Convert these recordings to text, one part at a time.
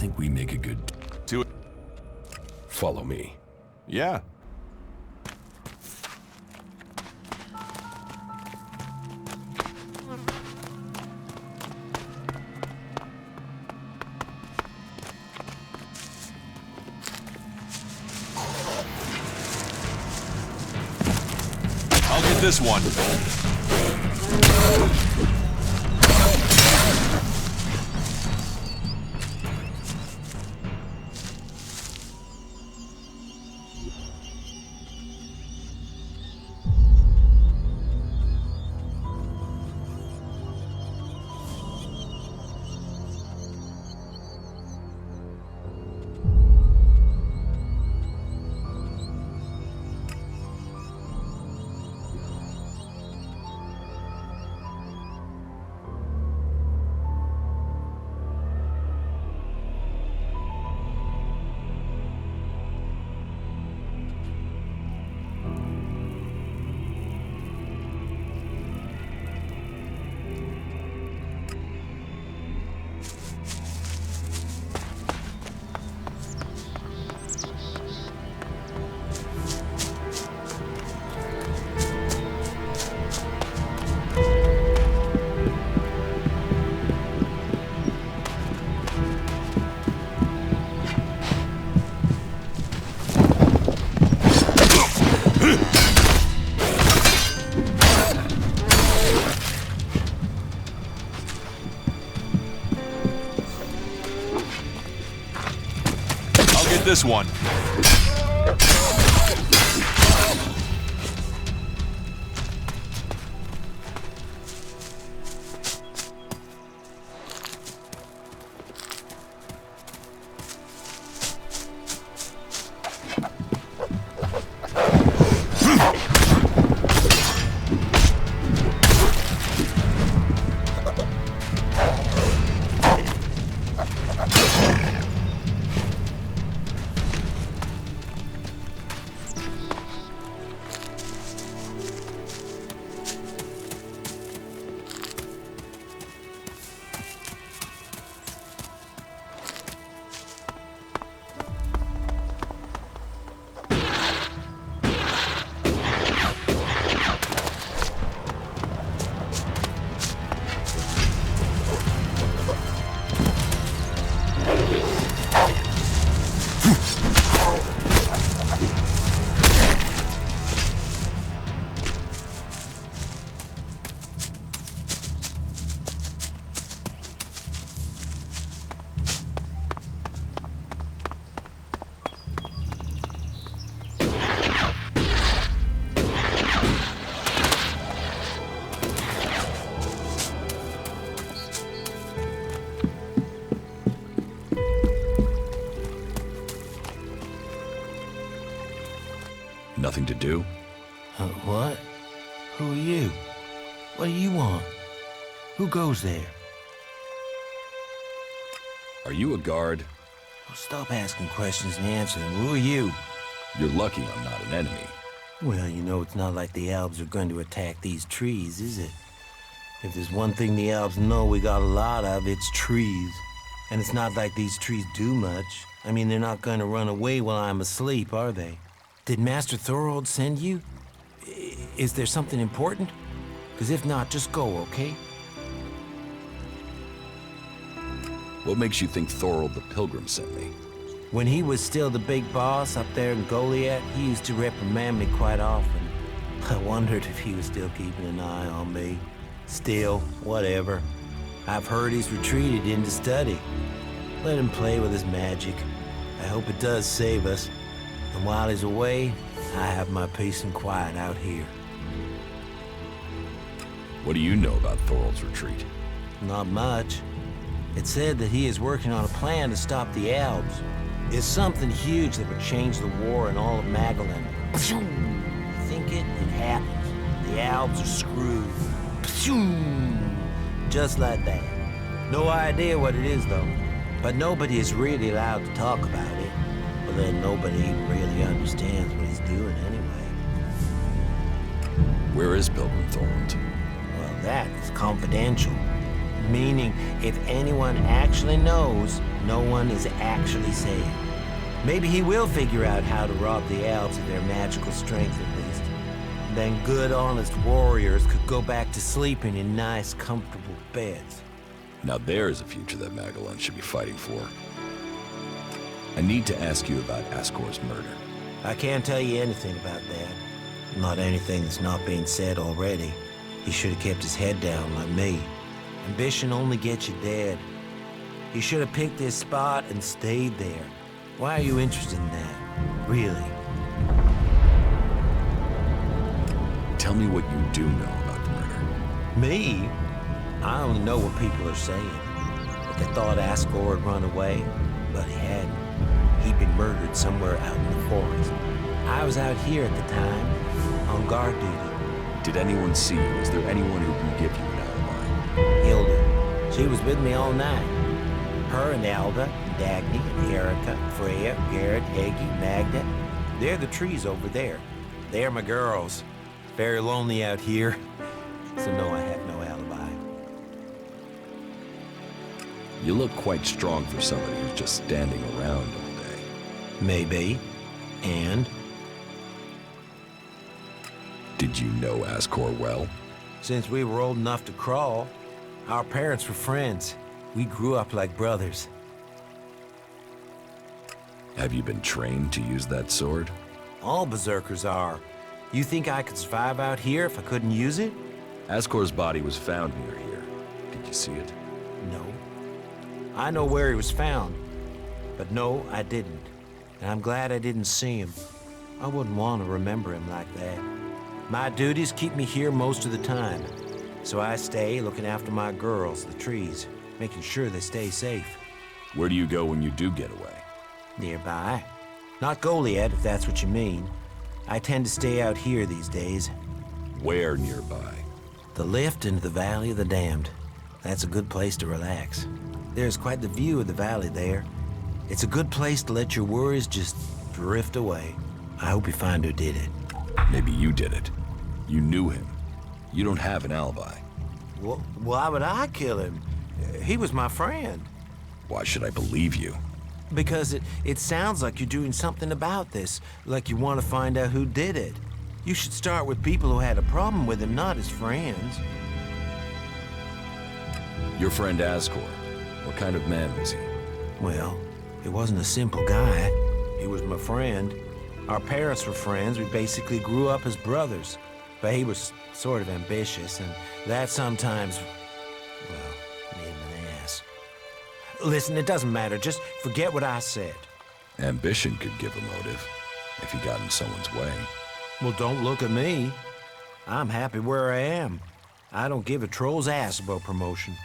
think we make a good... To it. Follow me. Yeah. I'll get this one. This one. Nothing to do? What? Who are you? What do you want? Who goes there? Are you a guard? Well, stop asking questions and answer them. Who are you? You're lucky I'm not an enemy. Well, you know, it's not like the Albs are going to attack these trees, is it? If there's one thing the Albs know we got a lot of, it's trees. And it's not like these trees do much. I mean, they're not going to run away while I'm asleep, are they? Did Master Thorold send you? Is there something important? Because if not, just go, okay? What makes you think Thorold the Pilgrim sent me? When he was still the big boss up there in Goliath, he used to reprimand me quite often. I wondered if he was still keeping an eye on me. Still, whatever. I've heard he's retreated into study. Let him play with his magic. I hope it does save us. And while he's away, I have my peace and quiet out here. What do you know about Thorold's retreat? Not much. It said that he is working on a plan to stop the Albs. It's something huge that would change the war in all of Magellan. Think it happens. The Albs are screwed. Just like that. No idea what it is, though. But nobody is really allowed to talk about it. Well, then nobody really understands what he's doing anyway. Where is Pilgrim Thorold? Well, that is confidential. Meaning, if anyone actually knows, no one is actually saying. Maybe he will figure out how to rob the elves of their magical strength at least. Then good, honest warriors could go back to sleeping in nice, comfortable beds. Now there's a future that Magellan should be fighting for. I need to ask you about Ascor's murder. I can't tell you anything about that. Not anything that's not being said already. He should have kept his head down like me. Ambition only gets you dead. He should have picked this spot and stayed there. Why are you interested in that? Really? Tell me what you do know about the murder. Me? I only know what people are saying. That they thought Ascor had run away, but he hadn't. He'd been murdered somewhere out in the forest. I was out here at the time, on guard duty. Did anyone see you? Is there anyone who can give you an alibi? Hilda. She was with me all night. Her and Alda, and Dagny, and Erica, Freya, Garrett, Eggy, Magda. They're the trees over there. They're my girls. Very lonely out here. So no, I have no alibi. You look quite strong for somebody who's just standing around all day. Maybe. And? Did you know Ascor well? Since we were old enough to crawl, our parents were friends. We grew up like brothers. Have you been trained to use that sword? All berserkers are. You think I could survive out here if I couldn't use it? Ascor's body was found near here. Did you see it? No. I know where he was found. But no, I didn't. And I'm glad I didn't see him. I wouldn't want to remember him like that. My duties keep me here most of the time. So I stay looking after my girls, the trees, making sure they stay safe. Where do you go when you do get away? Nearby. Not Goliad, if that's what you mean. I tend to stay out here these days. Where nearby? The lift into the Valley of the Damned. That's a good place to relax. There's quite the view of the valley there. It's a good place to let your worries just drift away. I hope you find who did it. Maybe you did it. You knew him. You don't have an alibi. Well, why would I kill him? He was my friend. Why should I believe you? Because it sounds like you're doing something about this, like you want to find out who did it. You should start with people who had a problem with him, not his friends. Your friend Ascor. What kind of man was he? Well, he wasn't a simple guy. He was my friend. Our parents were friends. We basically grew up as brothers. But he was sort of ambitious, and that sometimes, well, made him an ass. Listen, it doesn't matter. Just forget what I said. Ambition could give a motive, if he got in someone's way. Well, don't look at me. I'm happy where I am. I don't give a troll's ass about promotion.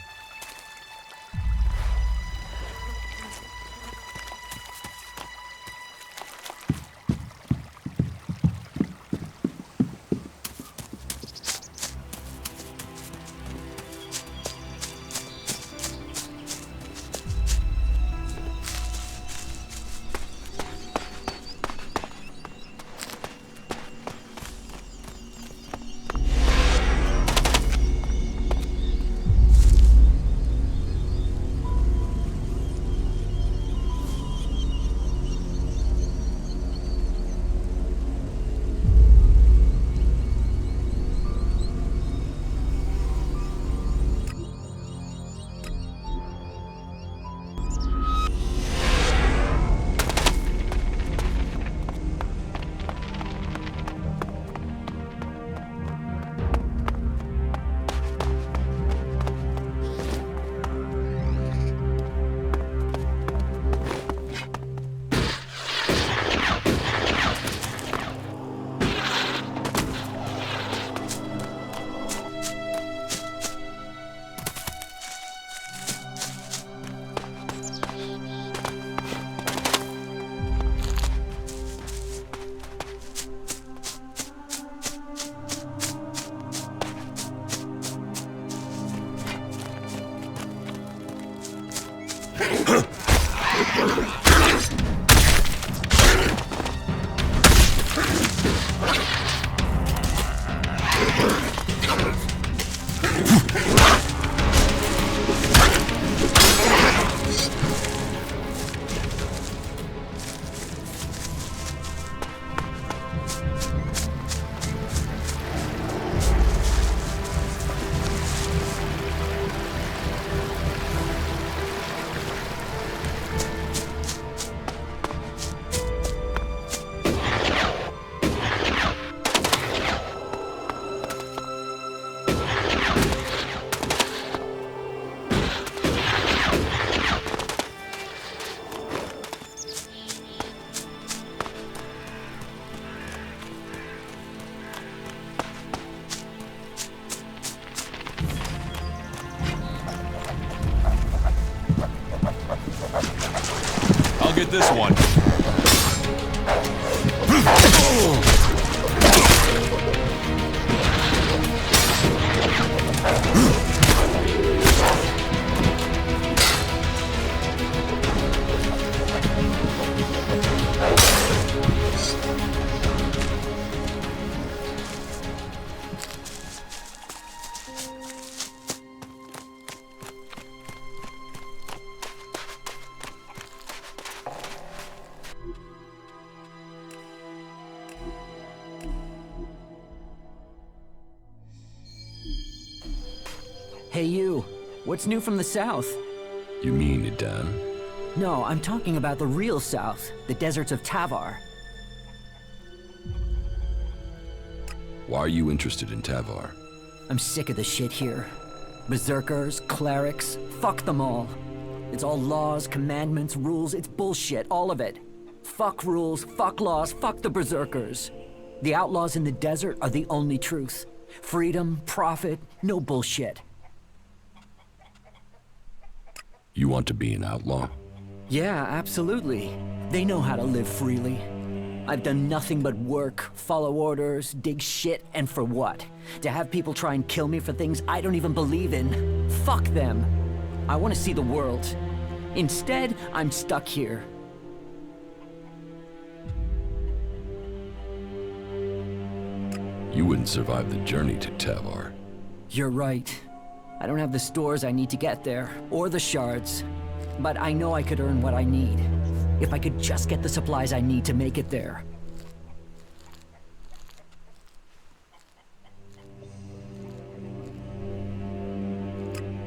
get this one. Hey you, what's new from the south? You mean Idan? No, I'm talking about the real south, the deserts of Tavar. Why are you interested in Tavar? I'm sick of the shit here. Berserkers, clerics, fuck them all. It's all laws, commandments, rules, it's bullshit, all of it. Fuck rules, fuck laws, fuck the berserkers. The outlaws in the desert are the only truth. Freedom, profit, no bullshit. You want to be an outlaw? Yeah, absolutely. They know how to live freely. I've done nothing but work, follow orders, dig shit, and for what? To have people try and kill me for things I don't even believe in? Fuck them. I want to see the world. Instead, I'm stuck here. You wouldn't survive the journey to Tavar. You're right. I don't have the stores I need to get there, or the shards. But I know I could earn what I need. If I could just get the supplies I need to make it there.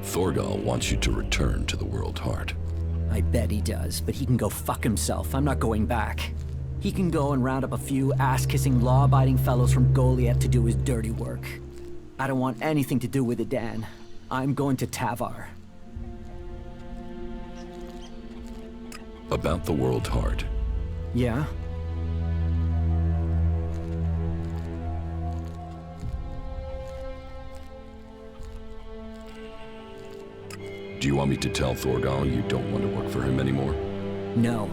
Thorgal wants you to return to the World Heart. I bet he does, but he can go fuck himself. I'm not going back. He can go and round up a few ass-kissing, law-abiding fellows from Goliath to do his dirty work. I don't want anything to do with it, Dan. I'm going to Tavar. About the World Heart. Yeah? Do you want me to tell Thorgal you don't want to work for him anymore? No.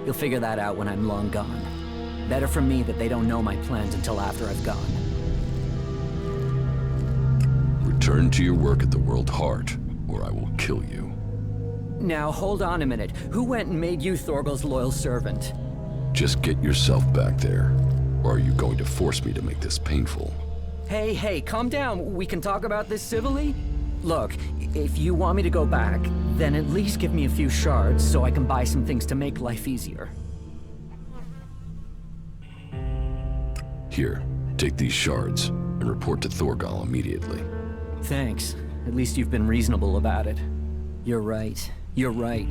You'll figure that out when I'm long gone. Better for me that they don't know my plans until after I've gone. Return to your work at the World Heart, or I will kill you. Now, hold on a minute. Who went and made you Thorgal's loyal servant? Just get yourself back there, or are you going to force me to make this painful? Hey, calm down. We can talk about this civilly? Look, if you want me to go back, then at least give me a few shards so I can buy some things to make life easier. Here, take these shards, and report to Thorgal immediately. Thanks. At least you've been reasonable about it. You're right. You're right.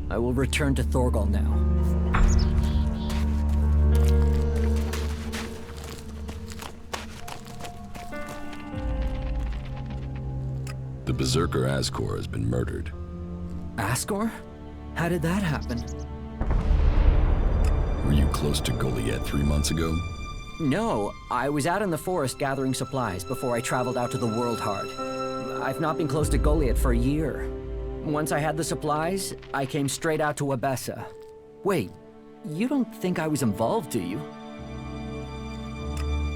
I will return to Thorgal now. The Berserker Ascor has been murdered. Ascor? How did that happen? Were you close to Goliath 3 months ago? No, I was out in the forest gathering supplies before I traveled out to the World Heart. I've not been close to Goliath for a year. Once I had the supplies, I came straight out to Abessa. Wait, you don't think I was involved, do you?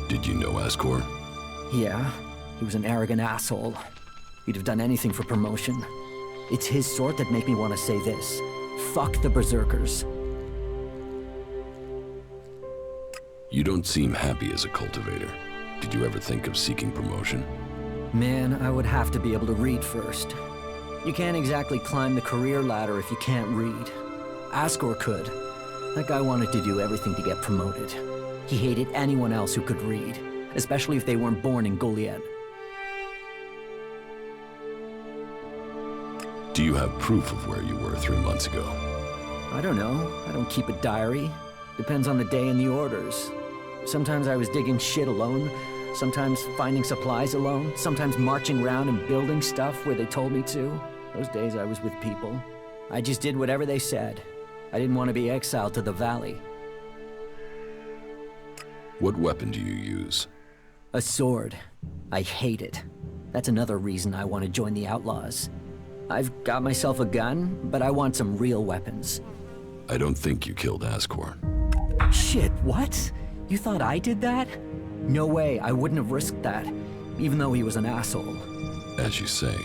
Did you know Ascor? Yeah, he was an arrogant asshole. He'd have done anything for promotion. It's his sort that make me want to say this. Fuck the Berserkers. You don't seem happy as a cultivator. Did you ever think of seeking promotion? Man, I would have to be able to read first. You can't exactly climb the career ladder if you can't read. Ascor could. That guy wanted to do everything to get promoted. He hated anyone else who could read, especially if they weren't born in Goliath. Do you have proof of where you were 3 months ago? I don't know. I don't keep a diary. Depends on the day and the orders. Sometimes I was digging shit alone, sometimes finding supplies alone, sometimes marching around and building stuff where they told me to. Those days I was with people. I just did whatever they said. I didn't want to be exiled to the valley. What weapon do you use? A sword. I hate it. That's another reason I want to join the Outlaws. I've got myself a gun, but I want some real weapons. I don't think you killed Ascor. Shit, what? You thought I did that? No way, I wouldn't have risked that, even though he was an asshole. As you say.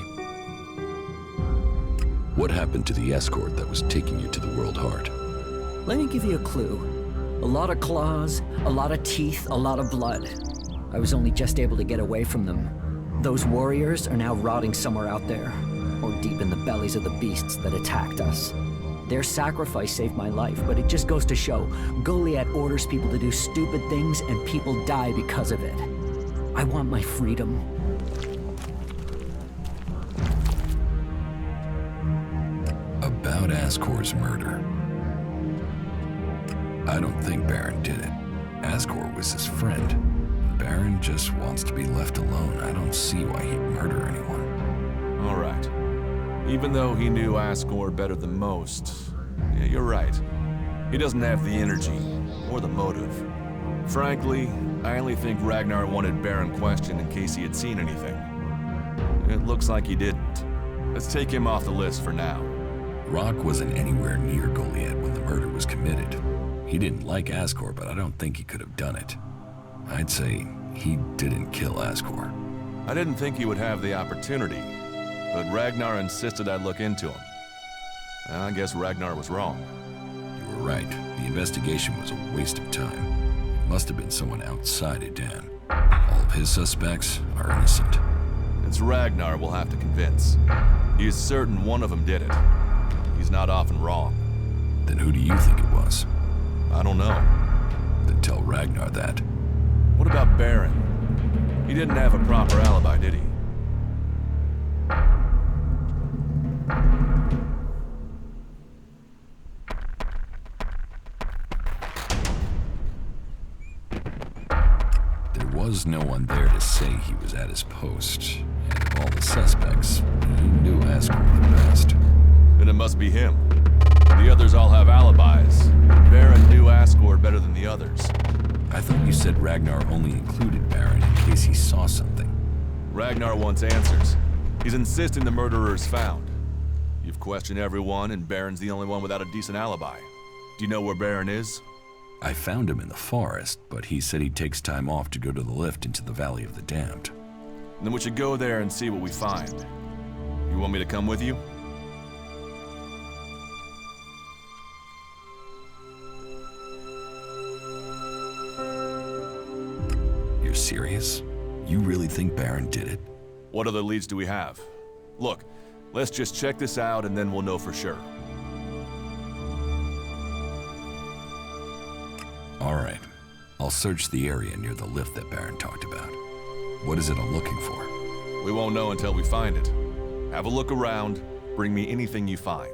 What happened to the escort that was taking you to the World Heart? Let me give you a clue. A lot of claws, a lot of teeth, a lot of blood. I was only just able to get away from them. Those warriors are now rotting somewhere out there, or deep in the bellies of the beasts that attacked us. Their sacrifice saved my life, but it just goes to show, Goliath orders people to do stupid things and people die because of it. I want my freedom. About Ascor's murder. I don't think Baron did it. Ascor was his friend. Baron just wants to be left alone. I don't see why he'd murder anyone. All right. Even though he knew Ascor better than most, yeah, you're right. He doesn't have the energy or the motive. Frankly, I only think Ragnar wanted Baron questioned in case he had seen anything. It looks like he didn't. Let's take him off the list for now. Rock wasn't anywhere near Goliath when the murder was committed. He didn't like Ascor, but I don't think he could have done it. I'd say he didn't kill Ascor. I didn't think he would have the opportunity, but Ragnar insisted I look into him. I guess Ragnar was wrong. You were right. The investigation was a waste of time. It must have been someone outside Edan. All of his suspects are innocent. It's Ragnar we'll have to convince. He is certain one of them did it. He's not often wrong. Then who do you think it was? I don't know. Then tell Ragnar that. What about Baron? He didn't have a proper alibi, did he? There was no one there to say he was at his post. And of all the suspects, he knew Ascor the best. Then it must be him. The others all have alibis. Baron knew Ascor better than the others. I thought you said Ragnar only included Baron in case he saw something. Ragnar wants answers. He's insisting the murderer is found. You've questioned everyone, and Baron's the only one without a decent alibi. Do you know where Baron is? I found him in the forest, but he said he takes time off to go to the lift into the Valley of the Damned. Then we should go there and see what we find. You want me to come with you? You're serious? You really think Baron did it? What other leads do we have? Look, let's just check this out and then we'll know for sure. All right. I'll search the area near the lift that Baron talked about. What is it I'm looking for? We won't know until we find it. Have a look around, bring me anything you find.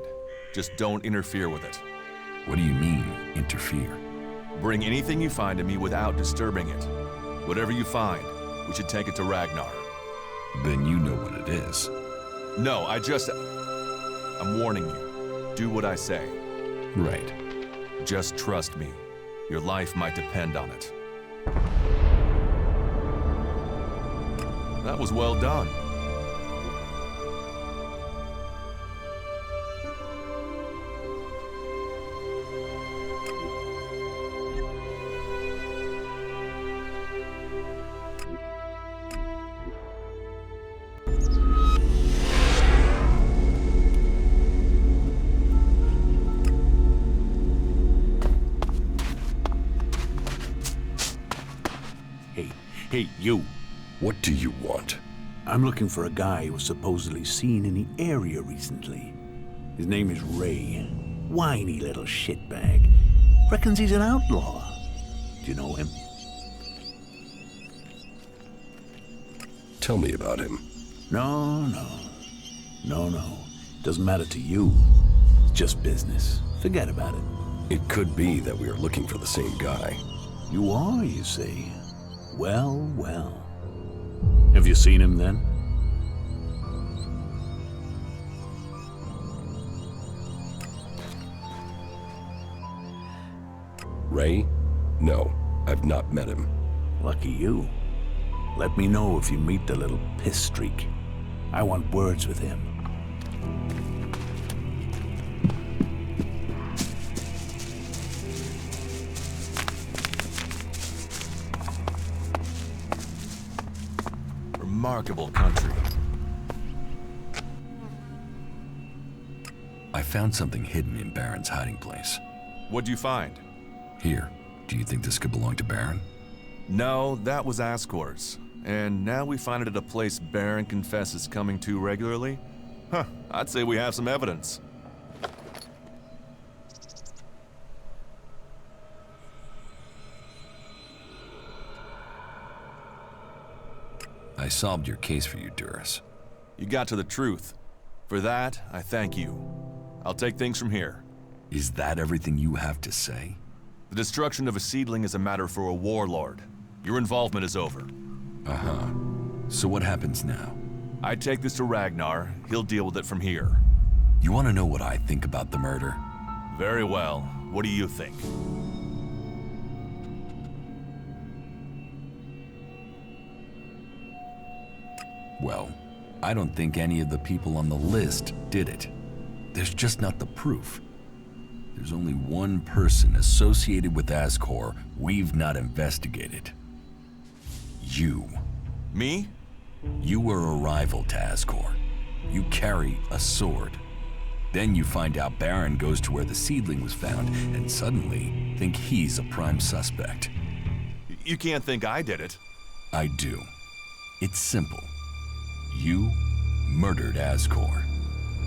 Just don't interfere with it. What do you mean, interfere? Bring anything you find to me without disturbing it. Whatever you find, we should take it to Ragnar. Then you know what it is. No, I'm warning you. Do what I say. Right. Just trust me. Your life might depend on it. That was well done. Hey, you. What do you want? I'm looking for a guy who was supposedly seen in the area recently. His name is Ray. Whiny little shitbag. Reckons he's an outlaw. Do you know him? Tell me about him. No. Doesn't matter to you. It's just business. Forget about it. It could be that we are looking for the same guy. You are, you see. Well. Have you seen him then? Ray? No, I've not met him. Lucky you. Let me know if you meet the little piss streak. I want words with him. remarkable country. I found something hidden in Baron's hiding place. What'd you find? Here, do you think this could belong to Baron? No, that was Ascor's. And now we find it at a place Baron confesses coming to regularly? Huh, I'd say we have some evidence. I solved your case for you, Duras. You got to the truth. For that, I thank you. I'll take things from here. Is that everything you have to say? The destruction of a seedling is a matter for a warlord. Your involvement is over. Uh-huh. So what happens now? I take this to Ragnar. He'll deal with it from here. You want to know what I think about the murder? Very well. What do you think? Well, I don't think any of the people on the list did it. There's just not the proof. There's only one person associated with Ascor we've not investigated. You. Me? You were a rival to Ascor. You carry a sword. Then you find out Baron goes to where the seedling was found and suddenly think he's a prime suspect. You can't think I did it. I do. It's simple. You murdered Ascor.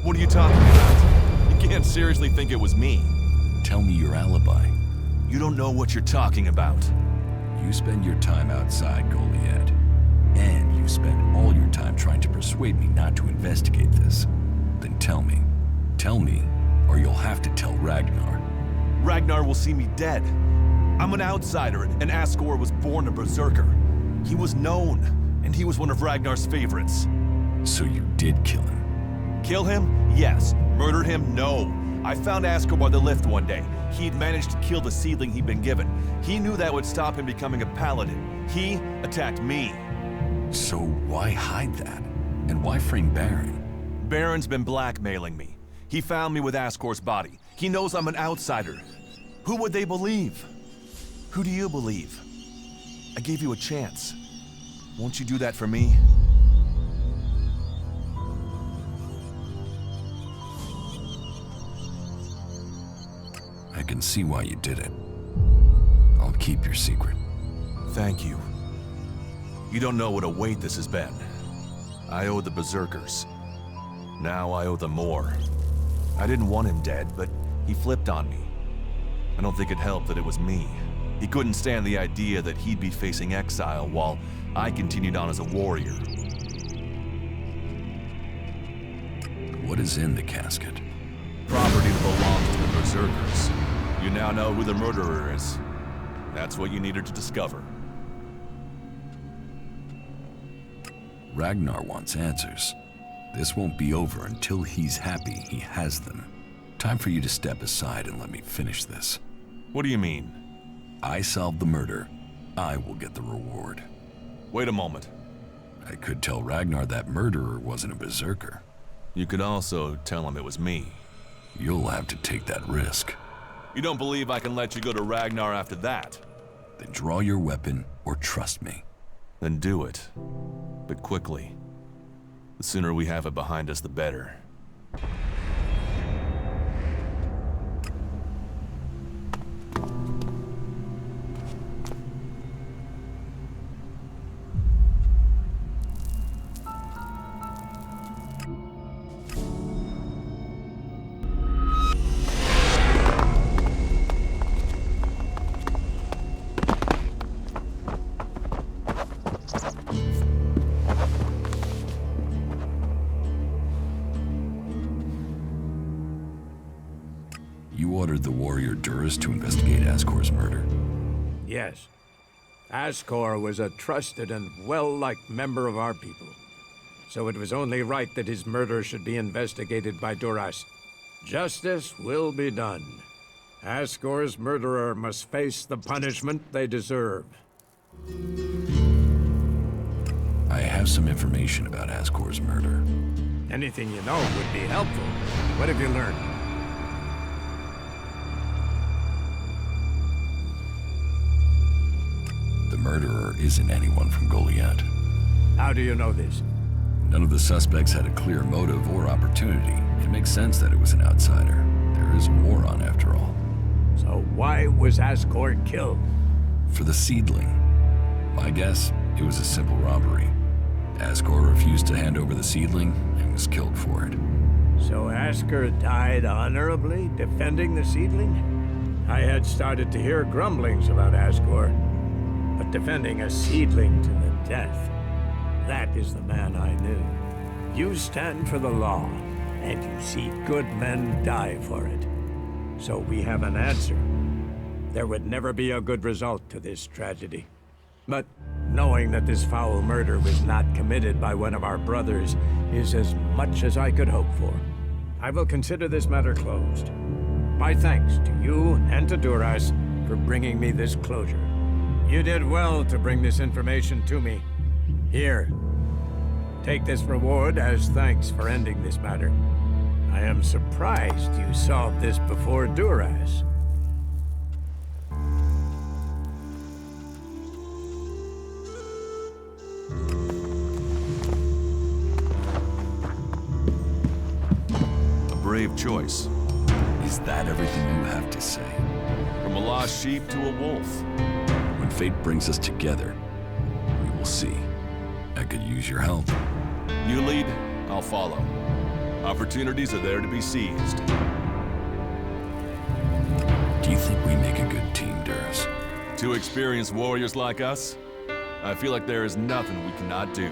What are you talking about? You can't seriously think it was me. Tell me your alibi. You don't know what you're talking about. You spend your time outside Goliad, and you spend all your time trying to persuade me not to investigate this. Then tell me. Tell me, or you'll have to tell Ragnar. Ragnar will see me dead. I'm an outsider, and Ascor was born a berserker. He was known, and he was one of Ragnar's favorites. So you did kill him? Kill him? Yes. Murder him? No. I found Ascor by the lift one day. He'd managed to kill the seedling he'd been given. He knew that would stop him becoming a paladin. He attacked me. So why hide that? And why frame Baron? Baron's been blackmailing me. He found me with Ascor's body. He knows I'm an outsider. Who would they believe? Who do you believe? I gave you a chance. Won't you do that for me? I can see why you did it. I'll keep your secret. Thank you. You don't know what a weight this has been. I owe the berserkers. Now I owe them more. I didn't want him dead, but he flipped on me. I don't think it helped that it was me. He couldn't stand the idea that he'd be facing exile while I continued on as a warrior. What is in the casket? Property that belongs to the berserkers. You now know who the murderer is. That's what you needed to discover. Ragnar wants answers. This won't be over until he's happy he has them. Time for you to step aside and let me finish this. What do you mean? I solved the murder. I will get the reward. Wait a moment. I could tell Ragnar that murderer wasn't a berserker. You could also tell him it was me. You'll have to take that risk. You don't believe I can let you go to Ragnar after that? Then draw your weapon or trust me. Then do it. But quickly. The sooner we have it behind us, the better. You ordered the warrior Duras to investigate Ascor's murder. Yes. Ascor was a trusted and well-liked member of our people. So it was only right that his murder should be investigated by Duras. Justice will be done. Ascor's murderer must face the punishment they deserve. I have some information about Ascor's murder. Anything you know would be helpful. What have you learned? The murderer isn't anyone from Goliad. How do you know this? None of the suspects had a clear motive or opportunity. It makes sense that it was an outsider. There is a war on, after all. So why was Ascor killed? For the seedling. My guess, it was a simple robbery. Ascor refused to hand over the seedling and was killed for it. So Ascor died honorably, defending the seedling? I had started to hear grumblings about Ascor, but defending a seedling to the death, that is the man I knew. You stand for the law, and you see good men die for it. So we have an answer. There would never be a good result to this tragedy. But knowing that this foul murder was not committed by one of our brothers is as much as I could hope for. I will consider this matter closed. My thanks to you and to Duras for bringing me this closure. You did well to bring this information to me. Here, take this reward as thanks for ending this matter. I am surprised you solved this before Duras. A brave choice. Is that everything you have to say? From a lost sheep to a wolf. When fate brings us together, we will see. I could use your help. You lead, I'll follow. Opportunities are there to be seized. Do you think we make a good team, Duras? Two experienced warriors like us, I feel like there is nothing we cannot do.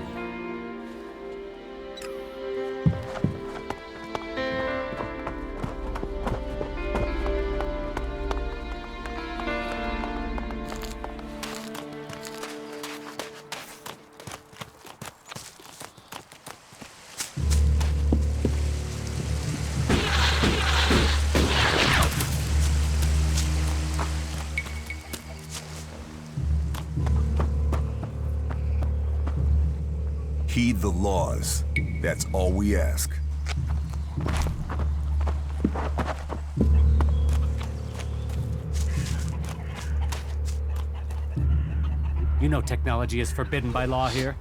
Heed the laws. That's all we ask. You know technology is forbidden by law here.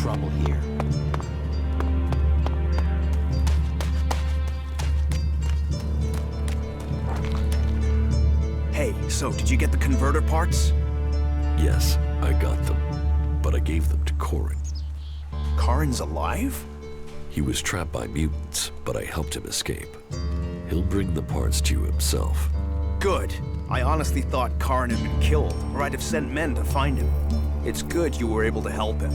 trouble here. Hey, so did you get the converter parts? Yes, I got them. But I gave them to Corin. Karin's alive? He was trapped by mutants, but I helped him escape. He'll bring the parts to you himself. Good. I honestly thought Karin had been killed, or I'd have sent men to find him. It's good you were able to help him.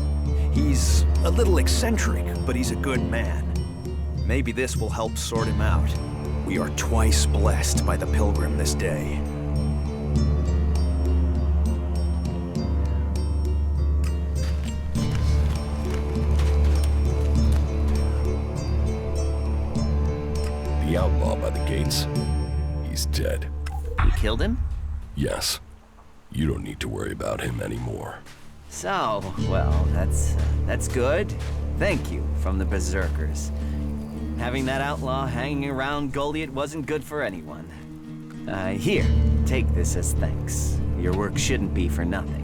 He's a little eccentric, but he's a good man. Maybe this will help sort him out. We are twice blessed by the Pilgrim this day. The outlaw by the gates, he's dead. You killed him? Yes. You don't need to worry about him anymore. So, well, that's good. Thank you from the Berserkers. Having that outlaw hanging around Goliath wasn't good for anyone. Here, take this as thanks. Your work shouldn't be for nothing.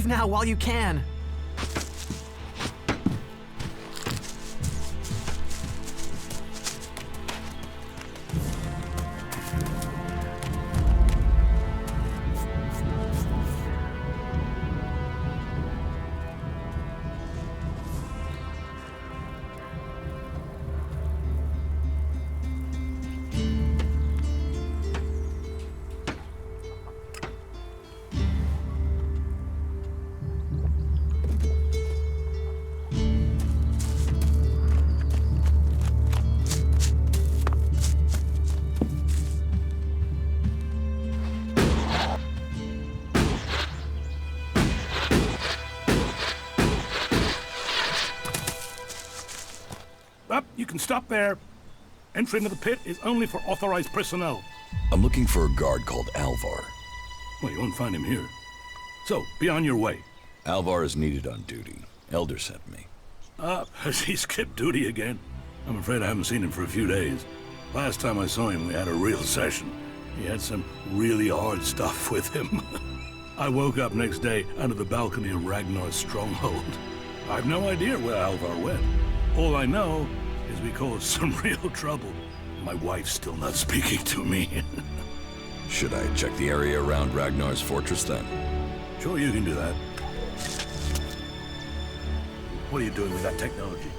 now while you can. Up, you can stop there. Entry into the pit is only for authorized personnel. I'm looking for a guard called Alvar. Well, you won't find him here. So, be on your way. Alvar is needed on duty. Elder sent me. Has he skipped duty again? I'm afraid I haven't seen him for a few days. Last time I saw him, we had a real session. He had some really hard stuff with him. I woke up next day under the balcony of Ragnar's stronghold. I've no idea where Alvar went. All I know is we caused some real trouble. My wife's still not speaking to me. Should I check the area around Ragnar's fortress then? Sure, you can do that. What are you doing with that technology?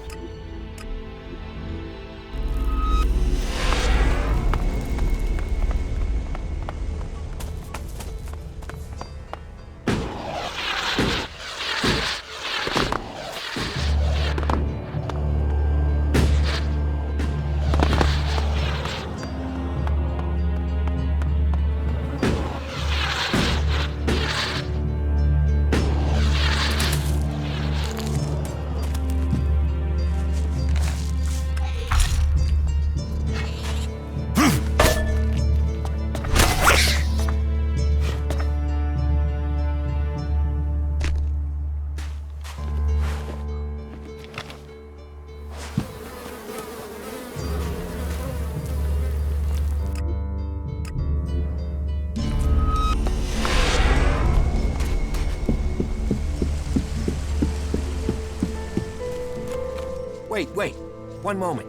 Wait. One moment.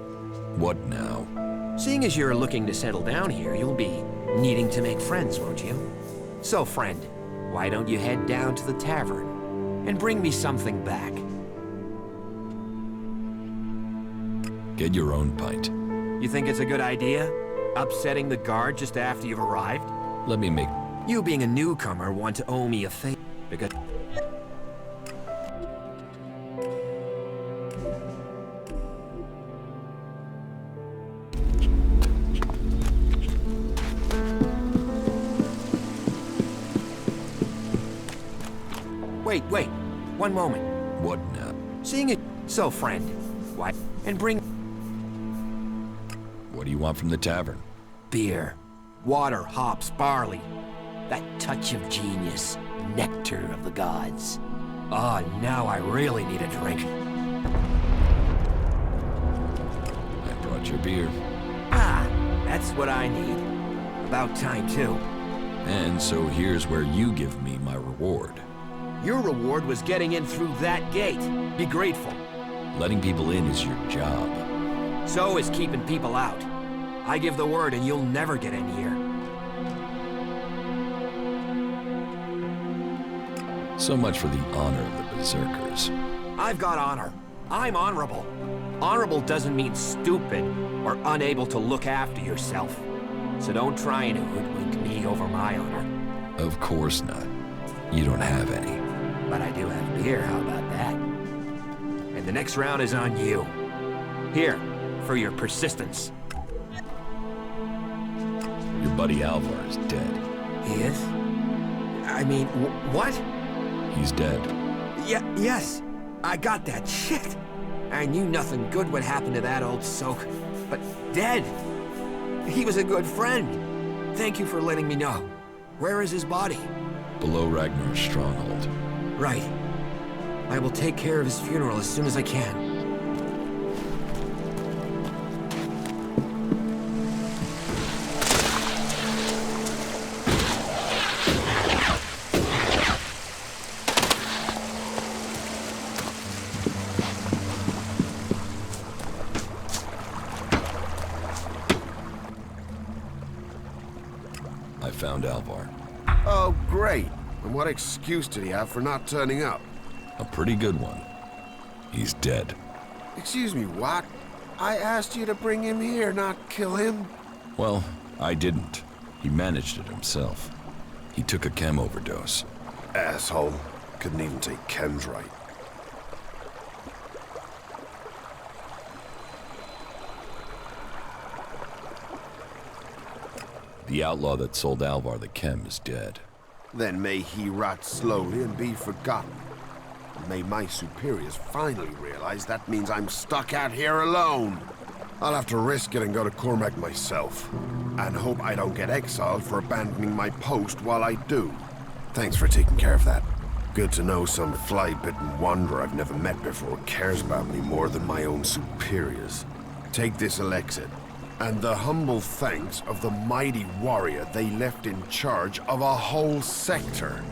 What now? Seeing as you're looking to settle down here, you'll be needing to make friends, won't you? So, friend, why don't you head down to the tavern and bring me something back? Get your own pint. You think it's a good idea? Upsetting the guard just after you've arrived? Let me make... You being a newcomer want to owe me a favor, because... Wait. One moment. What now? Seeing it... So, friend, why... And bring... What do you want from the tavern? Beer. Water, hops, barley. That touch of genius. Nectar of the gods. Ah, now I really need a drink. I brought your beer. Ah, that's what I need. About time, too. And so here's where you give me my reward. Your reward was getting in through that gate. Be grateful. Letting people in is your job. So is keeping people out. I give the word and you'll never get in here. So much for the honor of the Berserkers. I've got honor. I'm honorable. Honorable doesn't mean stupid or unable to look after yourself. So don't try and hoodwink me over my honor. Of course not. You don't have any. But I do have beer, how about that? And the next round is on you. Here, for your persistence. Your buddy Alvar is dead. He is? I mean, what? He's dead. Yes, I got that. Shit! I knew nothing good would happen to that old soak. But dead! He was a good friend. Thank you for letting me know. Where is his body? Below Ragnar's stronghold. Right. I will take care of his funeral as soon as I can. I found Alvar. Oh, great. And what excuse did he have for not turning up? A pretty good one. He's dead. Excuse me, what? I asked you to bring him here, not kill him. Well, I didn't. He managed it himself. He took a chem overdose. Asshole. Couldn't even take chems right. The outlaw that sold Alvar the chem is dead. Then may he rot slowly and be forgotten. May my superiors finally realize that means I'm stuck out here alone. I'll have to risk it and go to Cormac myself. And hope I don't get exiled for abandoning my post while I do. Thanks for taking care of that. Good to know some fly-bitten wanderer I've never met before cares about me more than my own superiors. Take this Elex, and the humble thanks of the mighty warrior they left in charge of a whole sector.